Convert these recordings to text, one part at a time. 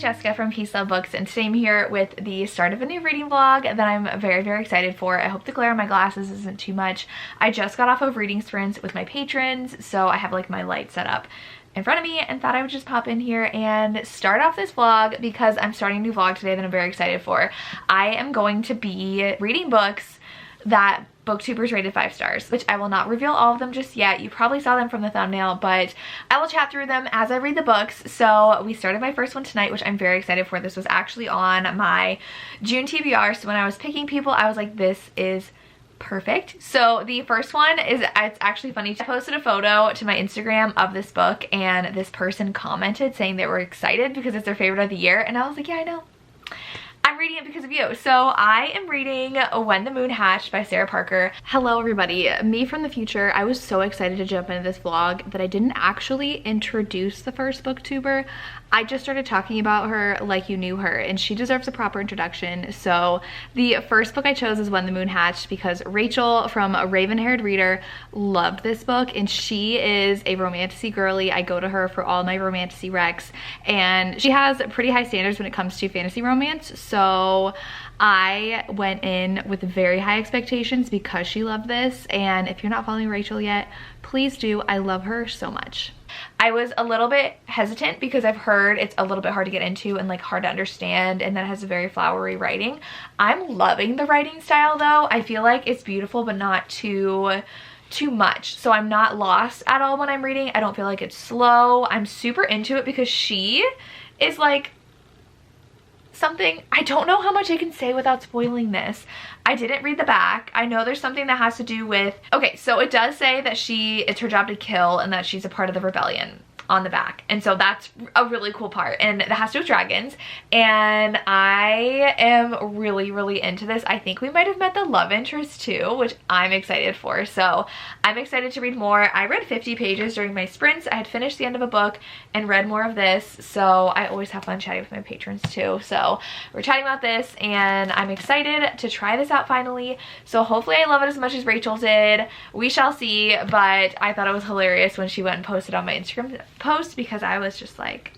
Jessica from Peace Love Books, and today I'm here with the start of a new reading vlog that I'm very excited for. I hope the glare on my glasses isn't too much. I just got off of reading sprints with my patrons, so I have like my light set up in front of me and thought I would just pop in here and start off this vlog because I'm starting a new vlog today that I'm very excited for. I am going to be reading books that Booktubers rated 5 stars, which I will not reveal all of them just yet. You probably saw them from the thumbnail, but I will chat through them as I read the books. So we started my first one tonight, which I'm very excited for. This was actually on my June TBR, so when I was picking people, I was like, this is perfect. So the first one is, it's actually funny. I posted a photo to my Instagram of this book, and this person commented saying they were excited because it's their favorite of the year, and I was like, yeah, I know. I'm reading it because of you. So I am reading When the Moon Hatched by Sarah Parker. Hello everybody, me from the future. I was so excited to jump into this vlog that I didn't actually introduce the first booktuber. I just started talking about her like you knew her, and she deserves a proper introduction. So the first book I chose is When the Moon Hatched because Rachel from A Raven-Haired Reader loved this book, and she is a romantasy girly. I go to her for all my romantasy recs, and she has pretty high standards when it comes to fantasy romance. So I went in with very high expectations because she loved this, and if you're not following Rachel yet, please do. I love her so much. I was a little bit hesitant because I've heard it's a little bit hard to get into and like hard to understand, and that has a very flowery writing. I'm loving the writing style though. I feel like it's beautiful but not too much, so I'm not lost at all when I'm reading. I don't feel like it's slow. I'm super into it because she is like something, I don't know how much I can say without spoiling this. I didn't read the back. I know there's something that has to do with, okay, so it does say that it's her job to kill and that she's a part of the rebellion on the back, and so that's a really cool part, and it has to do with dragons, and I am really into this. I think we might have met the love interest too, which I'm excited for, so I'm excited to read more. I read 50 pages during my sprints. I had finished the end of a book and read more of this, so I always have fun chatting with my patrons too. So we're chatting about this, and I'm excited to try this out finally, so hopefully I love it as much as Rachel did. We shall see, but I thought it was hilarious when she went and posted on my Instagram post because I was just like,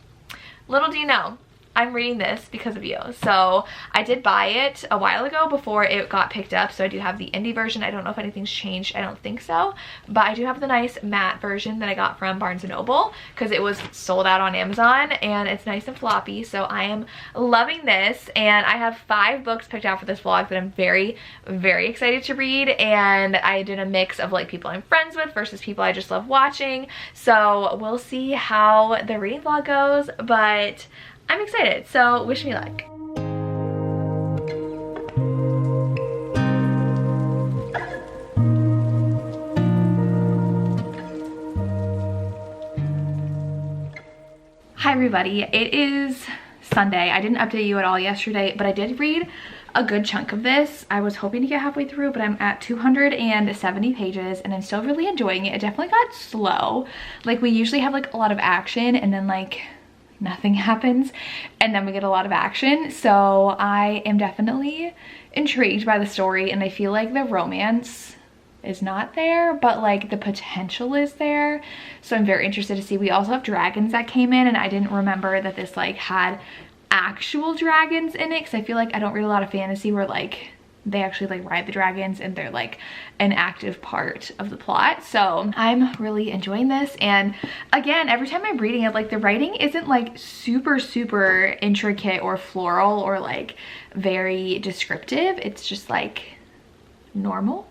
little do you know, I'm reading this because of you. So I did buy it a while ago before it got picked up, so I do have the indie version. I don't know if anything's changed, I don't think so, but I do have the nice matte version that I got from Barnes & Noble because it was sold out on Amazon, and it's nice and floppy. So I am loving this, and I have 5 books picked out for this vlog that I'm very excited to read, and I did a mix of like people I'm friends with versus people I just love watching. So we'll see how the reading vlog goes, but I'm excited, so wish me luck. Hi everybody, it is Sunday. I didn't update you at all yesterday, but I did read a good chunk of this. I was hoping to get halfway through, but I'm at 270 pages and I'm still really enjoying it. It definitely got slow. Like we usually have like a lot of action and then like nothing happens, and then we get a lot of action. So I am definitely intrigued by the story, and I feel like the romance is not there, but like the potential is there. So I'm very interested to see. We also have dragons that came in, and I didn't remember that this like had actual dragons in it, because I feel like I don't read a lot of fantasy where like they actually like ride the dragons and they're like an active part of the plot. So I'm really enjoying this, and again, every time I'm reading it, like the writing isn't like super intricate or floral or like very descriptive. It's just like normal.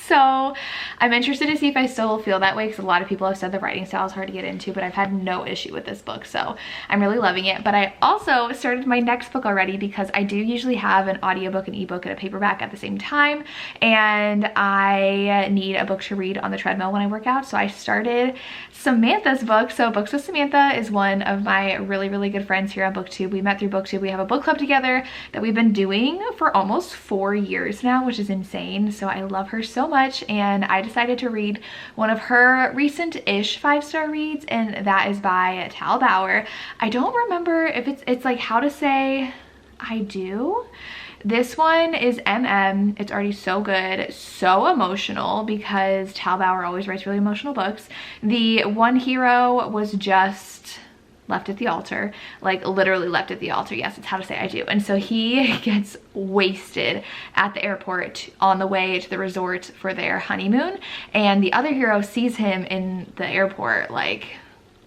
So I'm interested to see if I still feel that way, because a lot of people have said the writing style is hard to get into, but I've had no issue with this book, so I'm really loving it. But I also started my next book already because I do usually have an audiobook, an ebook, and a paperback at the same time, and I need a book to read on the treadmill when I work out. So I started Samantha's book. So Books with Samantha is one of my really good friends here on BookTube. We met through BookTube. We have a book club together that we've been doing for almost 4 years now, which is insane. So I love her so much, and I decided to read one of her recent-ish 5-star reads, and that is by Tal Bauer. I don't remember if it's like How to Say I Do. This one is It's already so good, so emotional, because Tal Bauer always writes really emotional books. The One Hero was just left at the altar, like literally left at the altar. Yes, it's how to say I do. And so he gets wasted at the airport on the way to the resort for their honeymoon. And the other hero sees him in the airport, like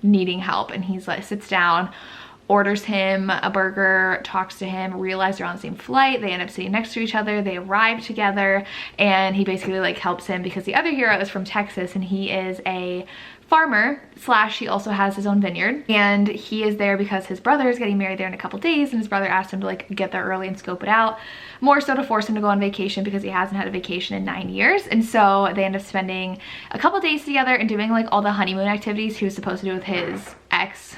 needing help. And he's like, sits down, orders him a burger, talks to him, realize they're on the same flight. They end up sitting next to each other. They arrive together, and he basically like helps him because the other hero is from Texas and he is a farmer slash he also has his own vineyard, and he is there because his brother is getting married there in a couple days, and his brother asked him to like get there early and scope it out, more so to force him to go on vacation because he hasn't had a vacation in 9 years. And so they end up spending a couple days together and doing like all the honeymoon activities he was supposed to do with his ex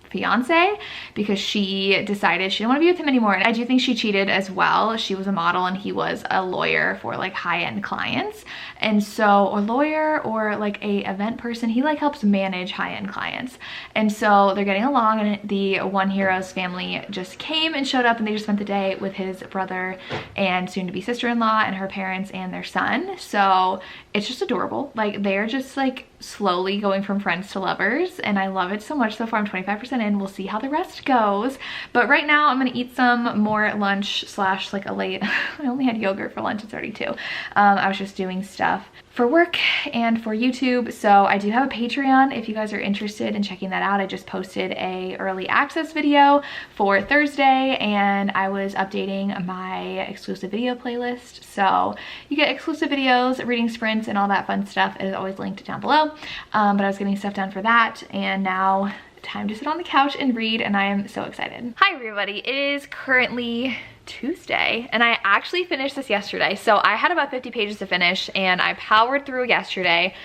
fiance because she decided she didn't want to be with him anymore. And I do think she cheated as well. She was a model and he was a lawyer for like high-end clients. And so, or lawyer or like a event person, he like helps manage high-end clients. And so they're getting along, and the one hero's family just came and showed up, and they just spent the day with his brother and soon to be sister-in-law and her parents and their son. So it's just adorable. Like they're just like slowly going from friends to lovers, and I love it so much so far. I'm 25% in. We'll see how the rest goes, but right now I'm gonna eat some more lunch slash like a late I only had yogurt for lunch. It's already 2. I was just doing stuff for work and for YouTube. So I do have a Patreon if you guys are interested in checking that out. I just posted a early access video for Thursday, and I was updating my exclusive video playlist. So you get exclusive videos, reading sprints, and all that fun stuff. It is always linked down below. But I was getting stuff done for that, and now time to sit on the couch and read, and I am so excited. Hi everybody, it is currently Tuesday, and I actually finished this yesterday. So I had about 50 pages to finish, and I powered through yesterday,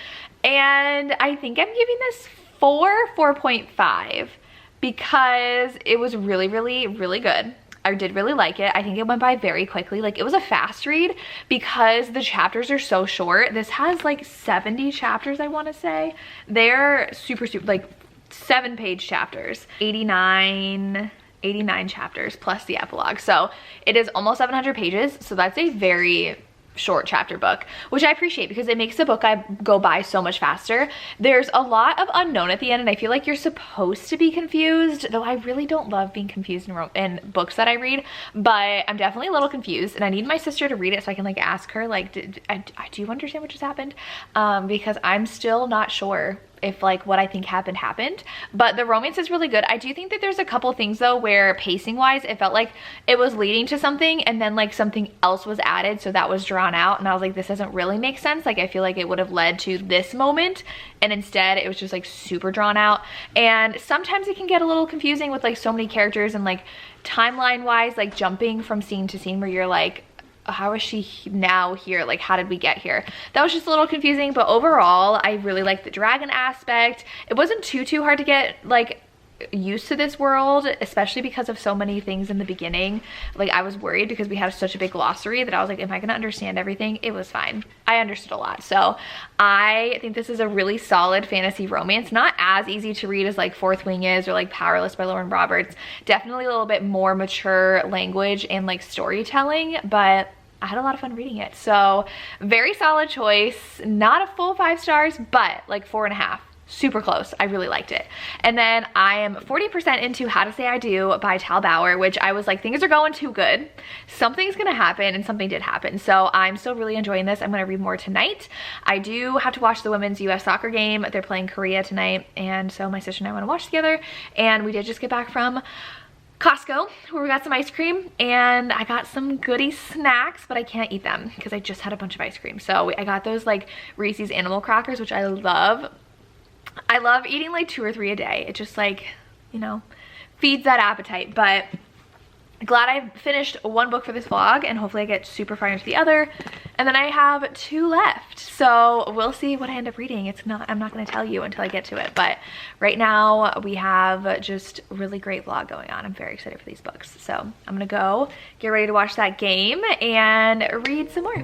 and I think I'm giving this 4.5 because it was really good. I did really like it. I think it went by very quickly. Like it was a fast read because the chapters are so short. This has like 70 chapters, I want to say. They're super like 7-page chapters, 89 chapters plus the epilogue. So it is almost 700 pages. So that's a very short chapter book, which I appreciate because it makes the book go by so much faster. There's a lot of unknown at the end, and I feel like you're supposed to be confused, though I really don't love being confused in books that I read, but I'm definitely a little confused, and I need my sister to read it so I can like ask her like, do you understand what just happened? Because I'm still not sure if like what I think happened, but the romance is really good. I do think that there's a couple things though where pacing wise it felt like it was leading to something and then like something else was added, so that was drawn out, and I was like, this doesn't really make sense. Like I feel like it would have led to this moment, and instead it was just like super drawn out. And sometimes it can get a little confusing with like so many characters and like timeline wise, like jumping from scene to scene where you're like, how is she now here? Like, how did we get here? That was just a little confusing, but overall, I really liked the dragon aspect. It wasn't too hard to get like used to this world, especially because of so many things in the beginning. Like I was worried because we have such a big glossary that I was like, am I gonna understand everything? It was fine. I understood a lot. So I think this is a really solid fantasy romance. Not as easy to read as like Fourth Wing is or like Powerless by Lauren Roberts. Definitely a little bit more mature language and like storytelling, but I had a lot of fun reading it. So very solid choice. Not a full 5 stars, but like 4.5. Super close. I really liked it. And then I am 40% into How to Say I Do by Tal Bauer, which I was like, things are going too good. Something's gonna happen, and something did happen. So I'm still really enjoying this. I'm gonna read more tonight. I do have to watch the women's US soccer game. They're playing Korea tonight, and so my sister and I want to watch together. And we did just get back from Costco where we got some ice cream, and I got some goodie snacks, but I can't eat them because I just had a bunch of ice cream. So I got those like Reese's Animal Crackers, which I love. I love eating like 2 or 3 a day. It just like, you know, feeds that appetite. But glad I finished 1 book for this vlog, and hopefully I get super far into the other. And then I have 2 left. So we'll see what I end up reading. I'm not gonna tell you until I get to it. But right now we have just a really great vlog going on. I'm very excited for these books. So I'm gonna go get ready to watch that game and read some more.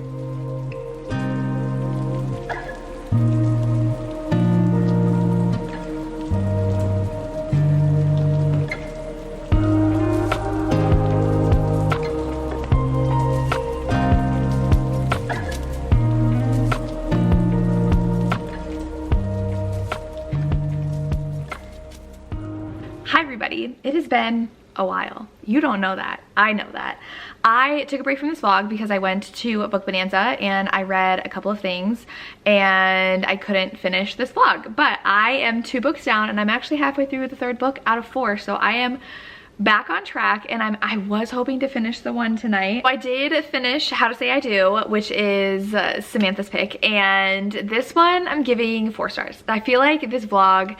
been a while. You don't know that. I know that. I took a break from this vlog because I went to Book Bonanza and I read a couple of things and I couldn't finish this vlog. But I am 2 books down and I'm actually halfway through the 3rd book out of 4. So I am back on track and I was hoping to finish the one tonight. I did finish How to Say I Do, which is Samantha's pick, and this one I'm giving 4 stars. I feel like this vlog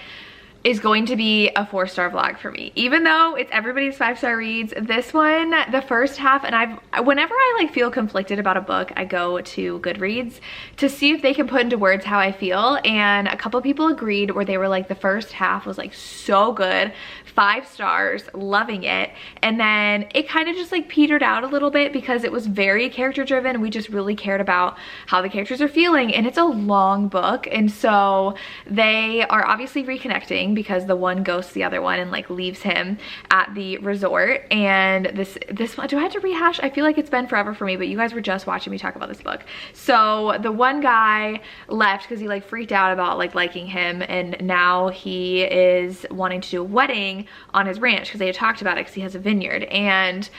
is going to be a 4-star vlog for me. Even though it's everybody's 5-star reads, this one, the first half, and whenever I like feel conflicted about a book, I go to Goodreads to see if they can put into words how I feel, and a couple people agreed where they were like, the first half was like so good, 5 stars, loving it, and then it kind of just like petered out a little bit because it was very character driven. We just really cared about how the characters are feeling, and it's a long book, and so they are obviously reconnecting because the one ghosts the other one and like leaves him at the resort. And this one, do I have to rehash? I feel like it's been forever for me, but you guys were just watching me talk about this book. So the one guy left because he like freaked out about like liking him, and now he is wanting to do a wedding on his ranch because they had talked about it because he has a vineyard and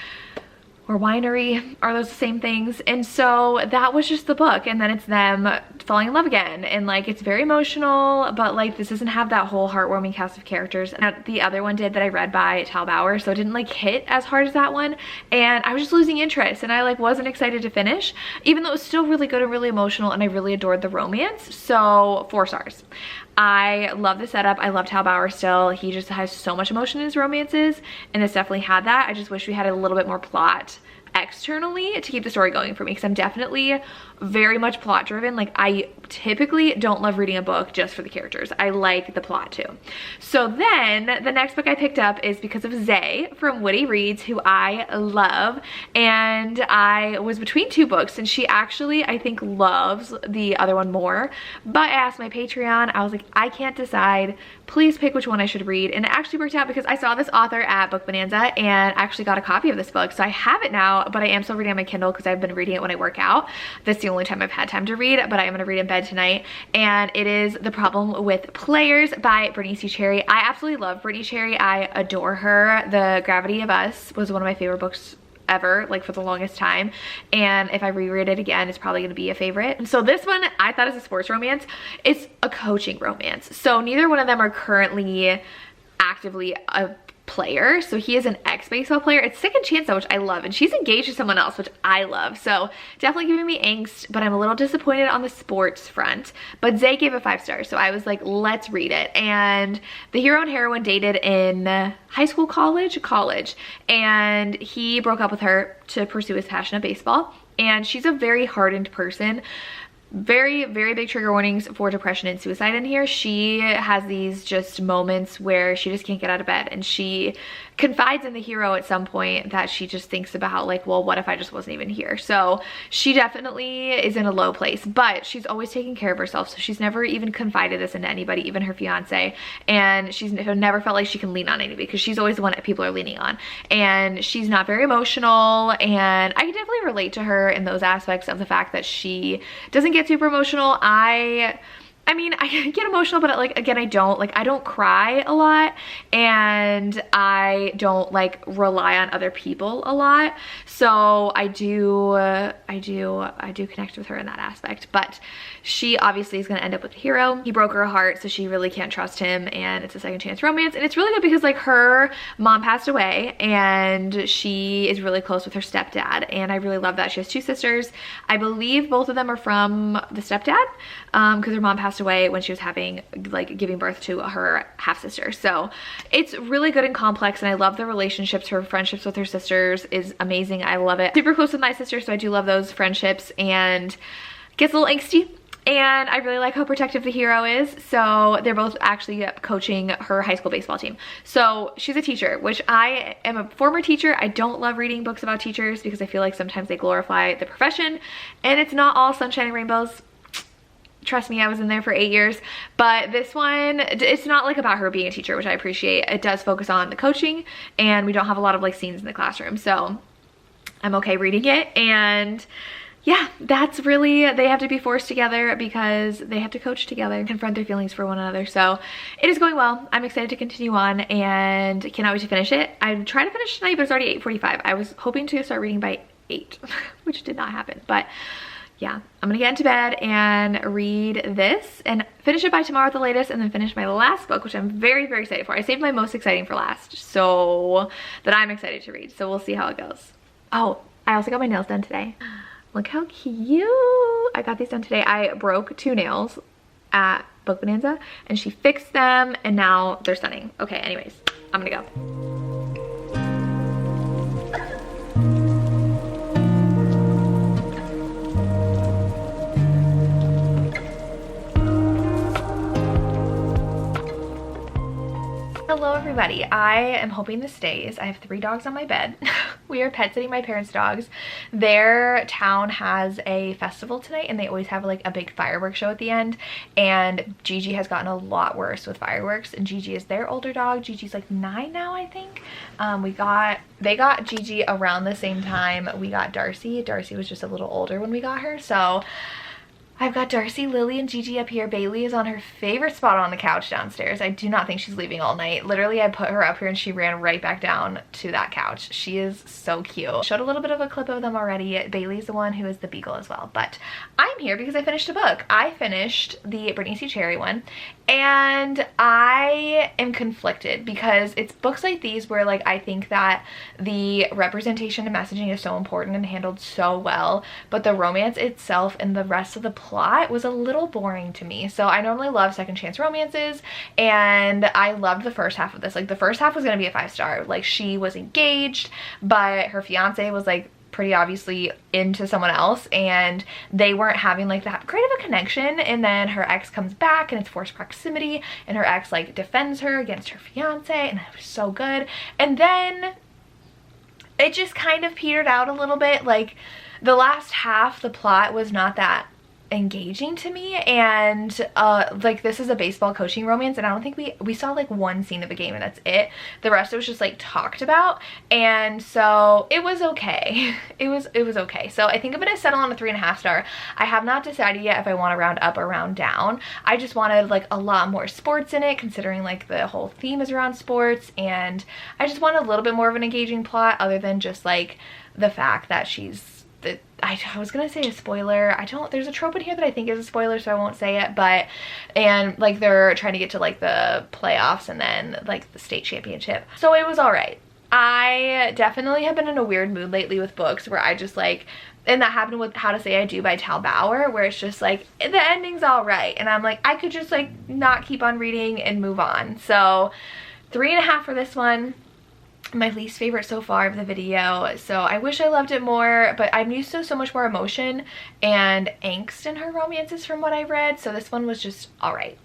or winery, are those the same things? And so that was just the book, and then it's them falling in love again, and like it's very emotional, but like this doesn't have that whole heartwarming cast of characters that the other one did that I read by Tal Bauer, so it didn't like hit as hard as that one, and I was just losing interest, and I like wasn't excited to finish, even though it was still really good and really emotional, and I really adored the romance. So 4 stars. I love the setup. I love Tal Bauer still. He just has so much emotion in his romances, and this definitely had that. I just wish we had a little bit more plot externally to keep the story going for me, because I'm definitely very much plot driven. Like I typically don't love reading a book just for the characters. I like the plot too. So then the next book I picked up is because of Zay from Woody Reads, who I love, and I was between 2 books, and she actually I think loves the other one more, but I asked my Patreon, I was like, I can't decide, please pick which one I should read. And it actually worked out because I saw this author at Book Bonanza and actually got a copy of this book, so I have it now, but I am still reading on my Kindle because I've been reading it when I work out. That's the only time I've had time to read, but I am going to read in bed tonight, and it is The Problem with Players by Brittany C. Cherry. I absolutely love Brittany Cherry. I adore her. The Gravity of Us was one of my favorite books ever, like for the longest time, and if I reread it again, it's probably going to be a favorite. And so this one I thought is a sports romance. It's a coaching romance, so neither one of them are currently actively a player. So he is an ex-baseball player. It's second chance though, which I love, and she's engaged to someone else, which I love, so definitely giving me angst, but I'm a little disappointed on the sports front. But Zay gave it 5 stars, so I was like, let's read it. And the hero and heroine dated in high school, college, and he broke up with her to pursue his passion of baseball, and she's a very hardened person. Very, very big trigger warnings for depression and suicide in here. She has these just moments where she just can't get out of bed, and she confides in the hero at some point that she just thinks about like, well, what if I just wasn't even here? So she definitely is in a low place, but she's always taking care of herself, so she's never even confided this into anybody, even her fiance, and she's never felt like she can lean on anybody because she's always the one that people are leaning on, and she's not very emotional, and I can definitely relate to her in those aspects of the fact that she doesn't get super emotional. I mean, I get emotional, but like, again, I don't cry a lot, and I don't like rely on other people a lot. So I do connect with her in that aspect, but she obviously is going to end up with the hero. He broke her heart, so she really can't trust him, and it's a second chance romance. And it's really good because like her mom passed away, and she is really close with her stepdad, and I really love that. She has 2 sisters. I believe both of them are from the stepdad, because her mom passed away when she was giving birth to her half sister. So it's really good and complex, and I love the relationships. Her friendships with her sisters is amazing. I love it. Super close with my sister, so I do love those friendships, and gets a little angsty. And I really like how protective the hero is. So they're both actually coaching her high school baseball team. So she's a teacher, which I am a former teacher. I don't love reading books about teachers because I feel like sometimes they glorify the profession, and it's not all sunshine and rainbows. Trust me, I was in there for 8 years, but this one, it's not like about her being a teacher, which I appreciate. It does focus on the coaching, and we don't have a lot of like scenes in the classroom, so I'm okay reading it. And yeah, that's really, they have to be forced together because they have to coach together and confront their feelings for one another. So it is going well. I'm excited to continue on and cannot wait to finish it. I'm trying to finish tonight, but it's already 8:45. I was hoping to start reading by 8, which did not happen. But yeah, I'm gonna get into bed and read this and finish it by tomorrow at the latest, and then finish my last book, which I'm very, very excited for. I saved my most exciting for last, so that I'm excited to read. So we'll see how it goes. Oh, I also got my nails done today. Look how cute. I got these done today. I broke 2 nails at Book Bonanza and she fixed them and now they're stunning. Okay, anyways, I'm gonna go. Hello everybody, I am hoping this stays. I have 3 dogs on my bed. We are pet sitting my parents' dogs. Their town has a festival tonight and they always have like a big fireworks show at the end, and Gigi has gotten a lot worse with fireworks, and Gigi is their older dog. Gigi's like 9 now, I think. They got Gigi around the same time we got Darcy. Darcy was just a little older when we got her, so I've got Darcy, Lily, and Gigi up here. Bailey is on her favorite spot on the couch downstairs. I do not think she's leaving all night. Literally, I put her up here and she ran right back down to that couch. She is so cute. Showed a little bit of a clip of them already. Bailey's the one who is the beagle as well. But I'm here because I finished a book. I finished the Brittany C. Cherry one, and I am conflicted because it's books like these where like I think that the representation and messaging is so important and handled so well, but the romance itself and the rest of the plot was a little boring to me. So I normally love second chance romances, and I loved the first half of this. Like the first half was gonna be a 5-star. Like she was engaged, but her fiance was like pretty obviously into someone else and they weren't having like that great of a connection, and then her ex comes back and it's forced proximity and her ex like defends her against her fiance, and it was so good. And then it just kind of petered out a little bit. Like the last half, the plot was not that engaging to me, and like this is a baseball coaching romance, and I don't think we saw like one scene of a game and that's it. The rest was just like talked about, and so it was okay. It was okay. So I think I'm gonna settle on a 3.5 star. I have not decided yet if I want to round up or round down. I just wanted like a lot more sports in it, considering like the whole theme is around sports, and I just wanted a little bit more of an engaging plot other than just like the fact that she's I was gonna say a spoiler. There's a trope in here that I think is a spoiler, so I won't say it, but, and like they're trying to get to like the playoffs and then like the state championship. So it was all right. I definitely have been in a weird mood lately with books where I just like, and that happened with How to Say I Do by Tal Bauer, where it's just like, the ending's all right. And I'm like, I could just like not keep on reading and move on. So 3.5 for this one. My least favorite so far of the video, so I wish I loved it more, but I'm used to so much more emotion and angst in her romances from what I've read, so this one was just alright.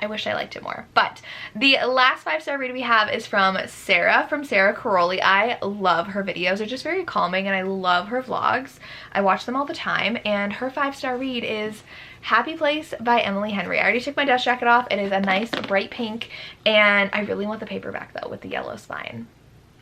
I wish I liked it more. But the last 5-star read we have is from Sara Caroli. I love her videos. They're just very calming and I love her vlogs. I watch them all the time, and her 5-star read is Happy Place by Emily Henry. I already took my dust jacket off. It is a nice bright pink, and I really want the paperback though with the yellow spine.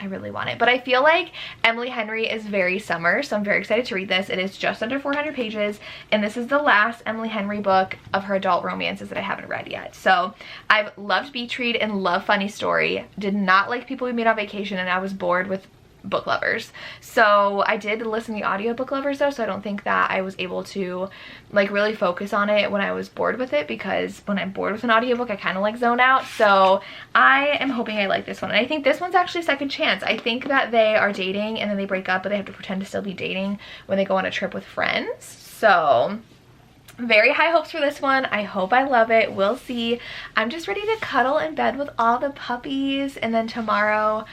I really want it, but I feel like Emily Henry is very summer, so I'm very excited to read this. It is just under 400 pages, and this is the last Emily Henry book of her adult romances that I haven't read yet. So I've loved Beach Read and love Funny Story. Did not like People We Meet on Vacation, and I was bored with Book Lovers. So I did listen to the audio Book Lovers though, so I don't think that I was able to like really focus on it when I was bored with it, because when I'm bored with an audiobook I kind of like zone out. So I am hoping I like this one, and I think this one's actually second chance. I think that they are dating and then they break up, but they have to pretend to still be dating when they go on a trip with friends. So very high hopes for this one. I hope I love it. We'll see. I'm just ready to cuddle in bed with all the puppies, and then tomorrow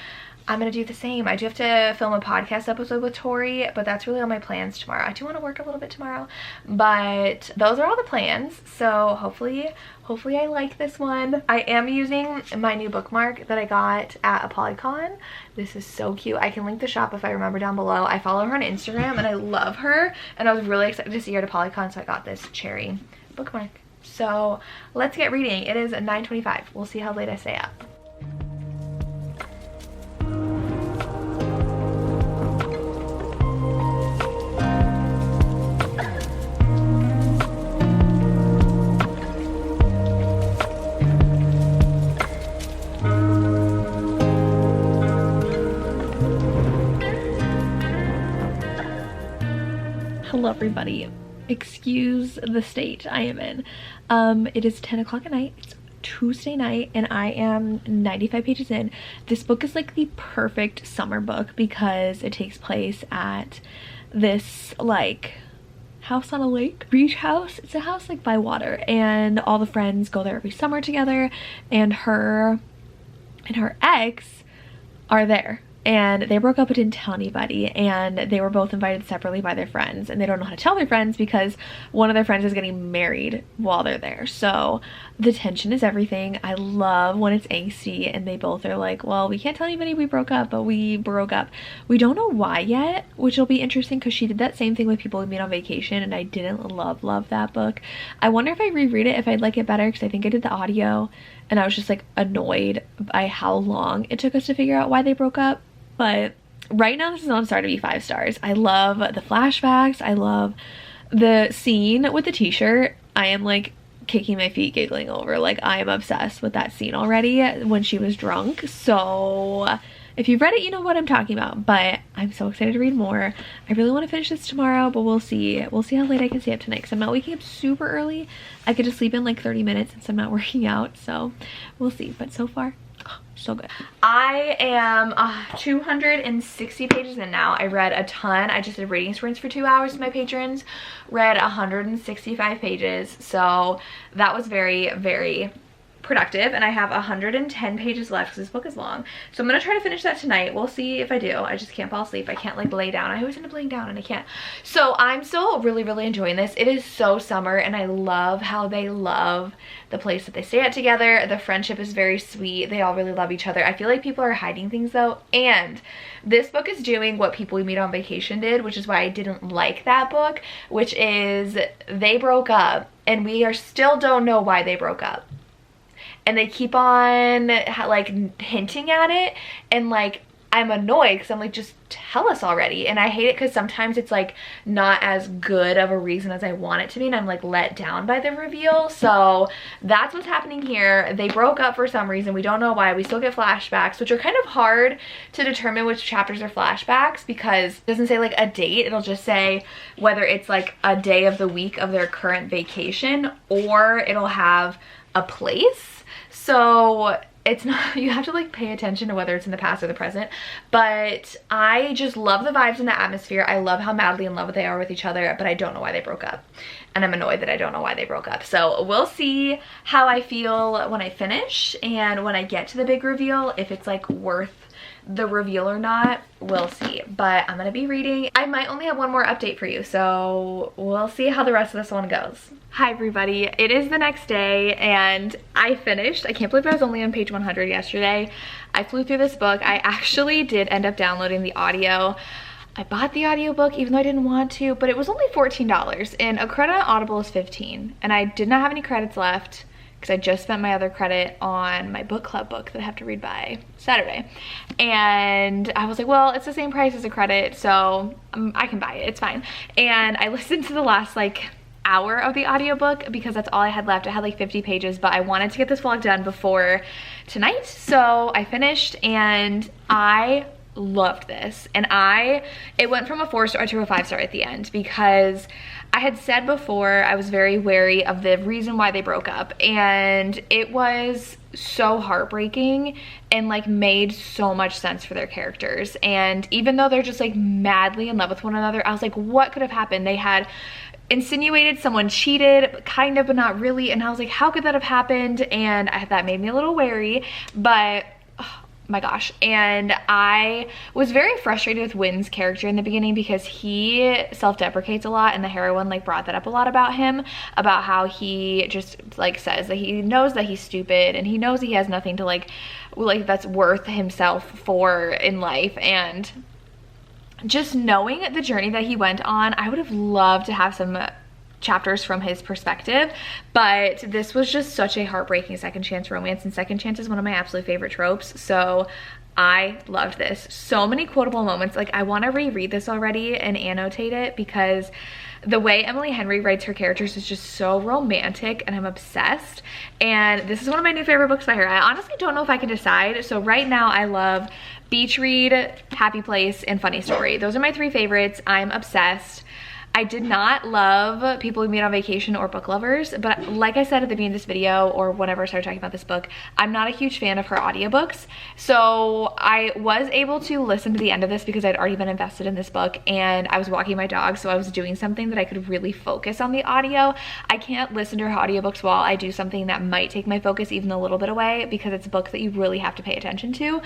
I'm gonna do the same. I do have to film a podcast episode with Tori, but that's really all my plans tomorrow. I do want to work a little bit tomorrow, but those are all the plans. So hopefully I like this one. I am using my new bookmark that I got at a Polycon. This is so cute. I can link the shop if I remember down below. I follow her on Instagram and I love her, and I was really excited to see her at a Polycon, so I got this cherry bookmark. So let's get reading. It is 9:25. We'll see how late I stay up. Hello everybody. Excuse the state I am in. It is 10 o'clock at night. It's Tuesday night and I am 95 pages in. This book is like the perfect summer book because it takes place at this like house on a lake, beach house. It's a house like by water, and all the friends go there every summer together, and her ex are there. And they broke up but didn't tell anybody, and they were both invited separately by their friends, and they don't know how to tell their friends because one of their friends is getting married while they're there. So the tension is everything. I love when it's angsty and they both are like, well, we can't tell anybody we broke up, but we broke up. We don't know why yet, which will be interesting because she did that same thing with People We Meet on Vacation, and I didn't love that book. I wonder if I reread it, if I'd like it better, because I think I did the audio and I was just like annoyed by how long it took us to figure out why they broke up. But right now this is on Star to be 5 stars. I love the flashbacks. I love the scene with the t-shirt. I am like kicking my feet giggling over. Like, I am obsessed with that scene already when she was drunk. So if you've read it, you know what I'm talking about. But I'm so excited to read more. I really want to finish this tomorrow, but we'll see. We'll see how late I can stay up tonight because I'm not waking up super early. I could just sleep in like 30 minutes since I'm not working out. So we'll see. But so far, so good. I am 260 pages in now. I read a ton. I just did reading sprints for 2 hours to my patrons. Read 165 pages. So that was very, very productive, and I have 110 pages left because this book is long. So I'm gonna try to finish that tonight. We'll see if I do. I just can't fall asleep. I can't like lay down. I always end up laying down and I can't. So I'm still really, really enjoying this. It is so summer, and I love how they love the place that they stay at together. The friendship is very sweet. They all really love each other. I feel like people are hiding things though, and this book is doing what People We Meet on Vacation did, which is why I didn't like that book, which is they broke up and we still don't know why they broke up. And they keep on like hinting at it, and like I'm annoyed because I'm like, just tell us already. And I hate it because sometimes it's like not as good of a reason as I want it to be, and I'm like let down by the reveal. So that's what's happening here. They broke up for some reason. We don't know why. We still get flashbacks, which are kind of hard to determine which chapters are flashbacks because it doesn't say like a date. It'll just say whether it's like a day of the week of their current vacation, or it'll have a place. So it's not, you have to like pay attention to whether it's in the past or the present. But I just love the vibes and the atmosphere. I love how madly in love they are with each other, but I don't know why they broke up. And I'm annoyed that I don't know why they broke up. So we'll see how I feel when I finish and when I get to the big reveal, if it's like worth the reveal or not. We'll see. But I'm gonna be reading. I might only have one more update for you, so we'll see how the rest of this one goes. Hi everybody, it is the next day and I finished. I can't believe I was only on page 100 yesterday. I flew through this book. I actually did end up downloading the audio. I bought the audiobook even though I didn't want to, but it was only $14 and a credit on Audible is $15, and I did not have any credits left because I just spent my other credit on my book club book that I have to read by Saturday. And I was like, well, it's the same price as a credit, so I can buy it, it's fine. And I listened to the last like hour of the audiobook because that's all I had left. I had like 50 pages, but I wanted to get this vlog done before tonight. So I finished and I loved this. And it went from a 4-star to a 5-star at the end because I had said before I was very wary of the reason why they broke up, and it was so heartbreaking and like made so much sense for their characters. And even though they're just like madly in love with one another, I was like, what could have happened? They had insinuated someone cheated, kind of, but not really, and I was like, how could that have happened? And that made me a little wary, but my gosh. And I was very frustrated with Wynn's character in the beginning because he self-deprecates a lot, and the heroine like brought that up a lot about him, about how he just like says that he knows that he's stupid and he knows he has nothing to like that's worth himself for in life. And just knowing the journey that he went on, I would have loved to have some chapters from his perspective, but this was just such a heartbreaking second chance romance, and second chance is one of my absolute favorite tropes. So I loved this. So many quotable moments. Like, I want to reread this already and annotate it because the way Emily Henry writes her characters is just so romantic, and I'm obsessed. And this is one of my new favorite books by her. I honestly don't know if I can decide. So right now I love Beach Read, Happy Place, and Funny Story. Those are my 3 favorites. I'm obsessed. I did not love People We Meet on Vacation or Book Lovers, but like I said at the beginning of this video, or whenever I started talking about this book, I'm not a huge fan of her audiobooks. So I was able to listen to the end of this because I'd already been invested in this book, and I was walking my dog, so I was doing something that I could really focus on the audio. I can't listen to her audiobooks while I do something that might take my focus even a little bit away, because it's a book that you really have to pay attention to,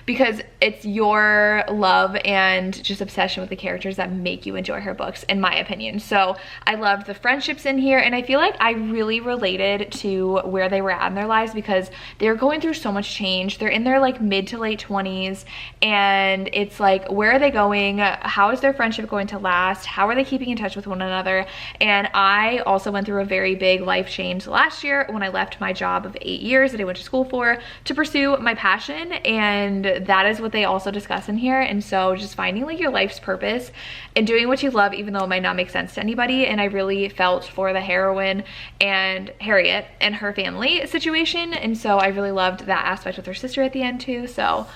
because it's your love and just obsession with the characters that make you enjoy her books, in my opinion. So I loved the friendships in here, and I feel like I really related to where they were at in their lives, because they're going through so much change. They're in their like mid to late 20s, and it's like, where are they going? How is their friendship going to last? How are they keeping in touch with one another? And I also went through a very big life change last year when I left my job of 8 years that I went to school for to pursue my passion, and that is what they also discuss in here. And so just finding like your life's purpose and doing what you love, even though it might not make sense to anybody. And I really felt for the heroine and Harriet and her family situation, and so I really loved that aspect with her sister at the end too. So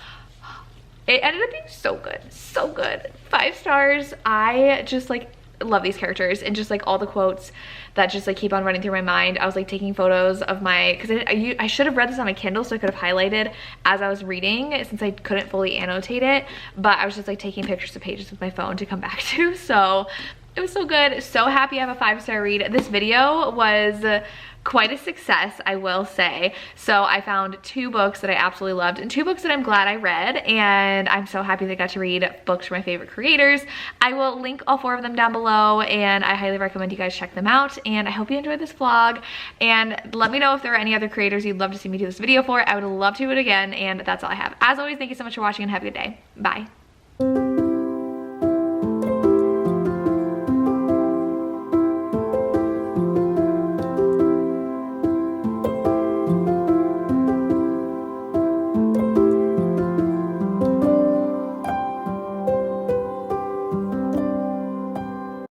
it ended up being so good, so good. 5 stars. I just like love these characters, and just like all the quotes that just like keep on running through my mind. I was like taking photos of my, because I should have read this on my Kindle, so I could have highlighted as I was reading, since I couldn't fully annotate it, but I was just like taking pictures of pages with my phone to come back to. So it was so good. So happy I have a 5-star read. This video was quite a success, I will say. So I found 2 books that I absolutely loved, and 2 books that I'm glad I read, and I'm so happy that I got to read books from my favorite creators. I will link all 4 of them down below, and I highly recommend you guys check them out. And I hope you enjoyed this vlog, and let me know if there are any other creators you'd love to see me do this video for. I would love to do it again. And that's all I have. As always, thank you so much for watching, and have a good day. Bye.